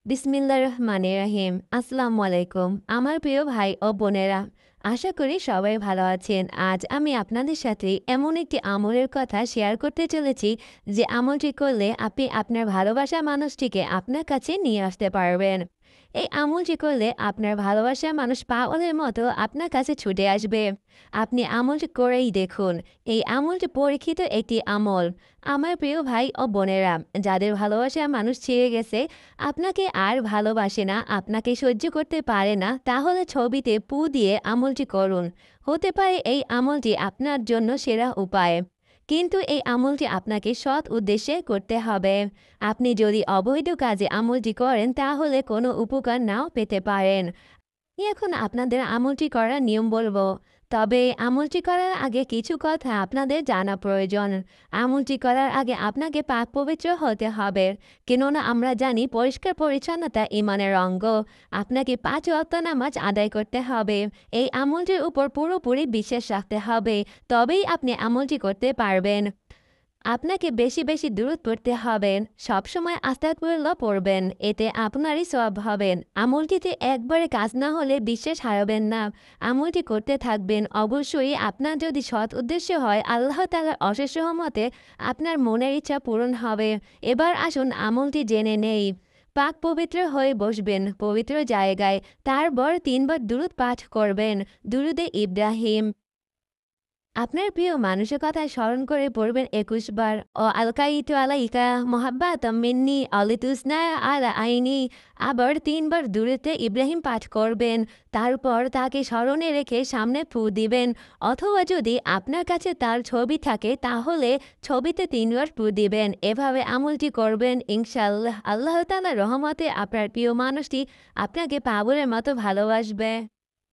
বিসমিল্লাহির রহমানির রহিম। আসসালামু আলাইকুম। আমার প্রিয় ভাই ও বোনেরা, আশা করি সবাই ভালো আছেন। আজ আমি আপনাদের সাথে এমন একটি আমলের কথা শেয়ার করতে চলেছি, যে আমলটি করলে আপনি আপনার ভালোবাসার মানুষটিকে আপনার কাছে নিয়ে আসতে পারবেন। এই আমলটি করলে আপনার ভালোবাসার মানুষ পাগলের মতো আপনার কাছে ছুটে আসবে। আপনি আমলটি করেই দেখুন। এই আমলটি পরীক্ষিত একটি আমল। আমার প্রিয় ভাই ও বোনেরা, যাদের ভালোবাসার মানুষ ছেড়ে গেছে, আপনাকে আর ভালোবাসে না, আপনাকে সহ্য করতে পারে না, তাহলে ছবিতে পু দিয়ে আমলটি করুন। হতে পারে এই আমলটি আপনার জন্য সেরা উপায়। কিন্তু এই আমলটি আপনাকে সৎ উদ্দেশ্যে করতে হবে। আপনি যদি অবৈধ কাজে আমলটি করেন, তাহলে কোনো উপকার নাও পেতে পারেন। এখন আপনাদের আমলটি করার নিয়ম বলবো। তবে আমলটি করার আগে কিছু কথা আপনাদের জানা প্রয়োজন। আমলটি করার আগে আপনাকে পাক পবিত্র হতে হবে। কেননা আমরা জানি পরিষ্কার পরিচ্ছন্নতা ঈমানের অঙ্গ। আপনাকে ৫ ওয়াক্ত নামাজ আদায় করতে হবে। এই আমলটির উপর পুরোপুরি বিশ্বাস রাখতে হবে। তবেই আপনি আমলটি করতে পারবেন। আপনাকে বেশি বেশি দুরূদ পড়তে হবে। সবসময় আস্তাগফিরুল্লাহ পড়বেন। এতে আপনারই সওয়াব হবেন। আমলটিতে একবারে কাজ না হলে বিশ্বাস হারাবেন না। আমলটি করতে থাকবেন। অবশ্যই আপনার যদি সৎ উদ্দেশ্য হয়, আল্লাহ তাআলার অশেষ রহমতে আপনার মনের ইচ্ছা পূরণ হবে। এবার আসুন আমলটি জেনে নেই। পাক পবিত্র হয়ে বসবেন পবিত্র জায়গায়। তারপর ৩ বার দুরূদ পাঠ করবেন। দুরূদে ইব্রাহিম। আপনার প্রিয় মানুষের কথা স্মরণ করে পড়বেন ২১ বার। ও আলকাইতু আলাইকা মোহাব্বাতাম মিন্নি অলিতুসনা আলা আইনি। আবার ৩ বার দূরেতে ইব্রাহিম পাঠ করবেন। তারপর তাকে স্মরণে রেখে সামনে ফু দিবেন। অথবা যদি আপনার কাছে তার ছবি থাকে, তাহলে ছবিতে ৩ বার ফু দিবেন। এভাবে আমলটি করবেন, ইনশাআল্লাহ আল্লাহ তাআলার রহমতে আপনার প্রিয় মানুষটি আপনাকে পাগলের মতো ভালোবাসবে।